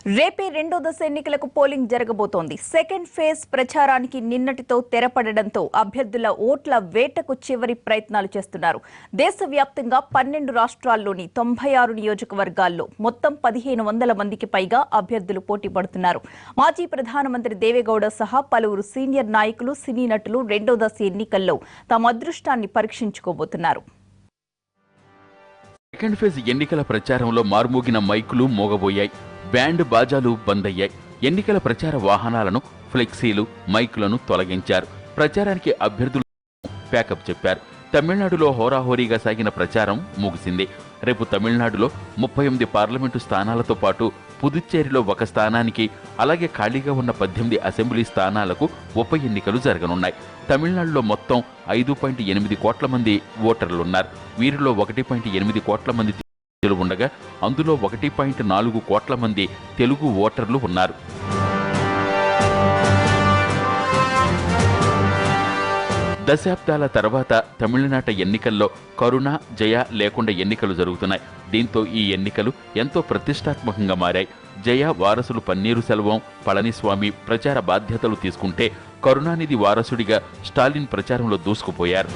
రేపే రెండో దశ ఎన్నికలకు పోలింగ్ జరగబోతోంది. సెకండ్ ఫేజ్ ప్రచారానికి నిన్నటితో తెరపడడంతో అభ్యర్థుల ఓట్ల వేటకు చివరి ప్రయత్నాలు చేస్తున్నారు. దేశవ్యాప్తంగా 12 రాష్ట్రాల్లోని 96 నియోజకవర్గాల్లో మొత్తం 1500 మందికి పైగా అభ్యర్థులు పోటీ పడుతున్నారు. మాజీ ప్రధానమంత్రి దేవేగౌడ సహా పలువురు సీనియర్ నాయకులు, సినీ నటులు రెండో దశ ఎన్నికల్లో తమ అదృష్టాన్ని పరీక్షించుకోబోతున్నారు. సెకండ్ ఫేజ్ ఎన్నికల ప్రచారంలో మార్మోగిన మైకులు మోగబోయాయి. బ్యాండ్ బాజాలు బంద్ అయ్యాయి. ఎన్నికల ప్రచార వాహనాలను, ఫ్లెక్సీలు, మైకులను తొలగించారు. ప్రచారానికి అభ్యర్థులు ప్యాకప్ చెప్పారు. తమిళనాడులో హోరాహోరీగా సాగిన ప్రచారం ముగిసింది. రేపు తమిళనాడులో 38 పార్లమెంటు స్థానాలతో పాటు పుదుచ్చేరిలో ఒక స్థానానికి, అలాగే ఖాళీగా ఉన్న 18 అసెంబ్లీ స్థానాలకు ఉప ఎన్నికలు జరగనున్నాయి. తమిళనాడులో మొత్తం 5.8 కోట్ల మంది ఓటర్లున్నారు. వీరిలో 1.8 కోట్ల మంది ఉండగా అందులో 1.4 కోట్ల మంది తెలుగు ఓటర్లు ఉన్నారు. దశాబ్దాల తర్వాత తమిళనాట ఎన్నికల్లో కరుణ, జయ లేకుండా ఎన్నికలు జరుగుతున్నాయి. దీంతో ఈ ఎన్నికలు ఎంతో ప్రతిష్టాత్మకంగా మారాయి. జయ వారసులు పన్నీరు సెల్వం, పళనిస్వామి ప్రచార బాధ్యతలు తీసుకుంటే కరుణానిధి వారసుడిగా స్టాలిన్ ప్రచారంలో దూసుకుపోయారు.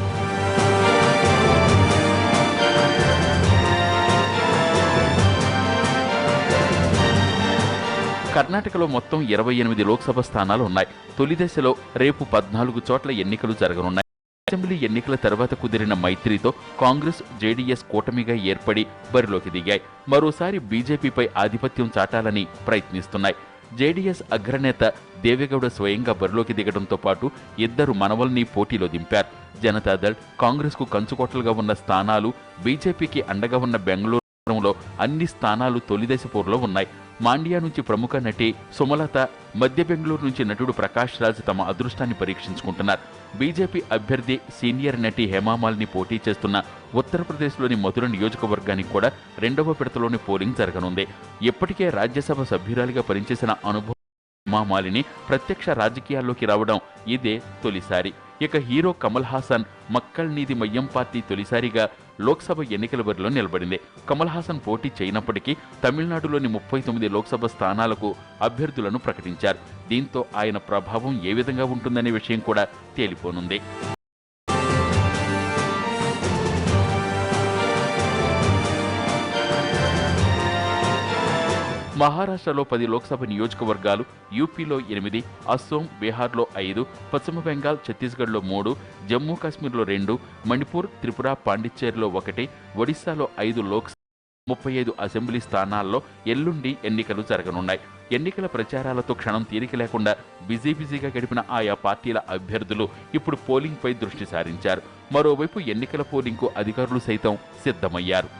కర్ణాటకలో మొత్తం 28 లోక్సభ స్థానాలు ఉన్నాయి. తొలి దశలో రేపు 14 చోట్ల ఎన్నికలు జరగనున్నాయి. అసెంబ్లీ ఎన్నికల తర్వాత కుదిరిన మైత్రితో కాంగ్రెస్, జేడీఎస్ కూటమిగా ఏర్పడి బరిలోకి దిగాయి. మరోసారి బీజేపీపై ఆధిపత్యం చాటాలని ప్రయత్నిస్తున్నాయి. జేడీఎస్ అగ్రనేత దేవేగౌడ స్వయంగా బరిలోకి దిగడంతో పాటు ఇద్దరు మనవల్ని పోటీలో దింపారు. జనతాదళ్, కాంగ్రెస్కు కంచుకోటలుగా ఉన్న స్థానాలు, బీజేపీకి అండగా ఉన్న బెంగళూరులో అన్ని స్థానాలు తొలిదశ పోరులో ఉన్నాయి. మాండ్యా నుంచి ప్రముఖ నటి సుమలత, మధ్య బెంగళూరు నుంచి నటుడు ప్రకాష్ రాజ్ తమ అదృష్టాన్ని పరీక్షించుకుంటున్నారు. బీజేపీ అభ్యర్థి సీనియర్ నటి హేమామాలిని పోటీ చేస్తున్న ఉత్తరప్రదేశ్లోని మధుర నియోజకవర్గానికి కూడా రెండవ విడతలోని పోలింగ్ జరగనుంది. ఇప్పటికే రాజ్యసభ సభ్యురాలిగా పనిచేసిన అనుభవం హేమామాలిని ప్రత్యక్ష రాజకీయాల్లోకి రావడం ఇదే తొలిసారి. ఇక హీరో కమల్ హాసన్ మక్కల్ నీది మయ్యం పార్టీ తొలిసారిగా లోక్సభ ఎన్నికల బరిలో నిలబడింది. కమల్ హాసన్ పోటీ చేయనప్పటికీ తమిళనాడులోని 39 లోక్సభ స్థానాలకు అభ్యర్థులను ప్రకటించారు. దీంతో ఆయన ప్రభావం ఏ విధంగా ఉంటుందనే విషయం కూడా తేలిపోనుంది. మహారాష్ట్రలో 10 లోక్సభ నియోజకవర్గాలు, యూపీలో 8, అస్సోం, బీహార్లో 5, పశ్చిమ బెంగాల్, ఛత్తీస్గఢ్లో 3, జమ్మూ కాశ్మీర్లో 2, మణిపూర్, త్రిపుర, పాండిచ్చేరిలో 1, ఒడిశాలో 5 లోక్సభ, 35 అసెంబ్లీ స్థానాల్లో ఎల్లుండి ఎన్నికలు జరగనున్నాయి. ఎన్నికల ప్రచారాలతో క్షణం తీరిక లేకుండా బిజీగా గడిపిన ఆయా పార్టీల అభ్యర్థులు ఇప్పుడు పోలింగ్పై దృష్టి సారించారు. మరోవైపు ఎన్నికల పోలింగ్కు అధికారులు సైతం సిద్ధమయ్యారు.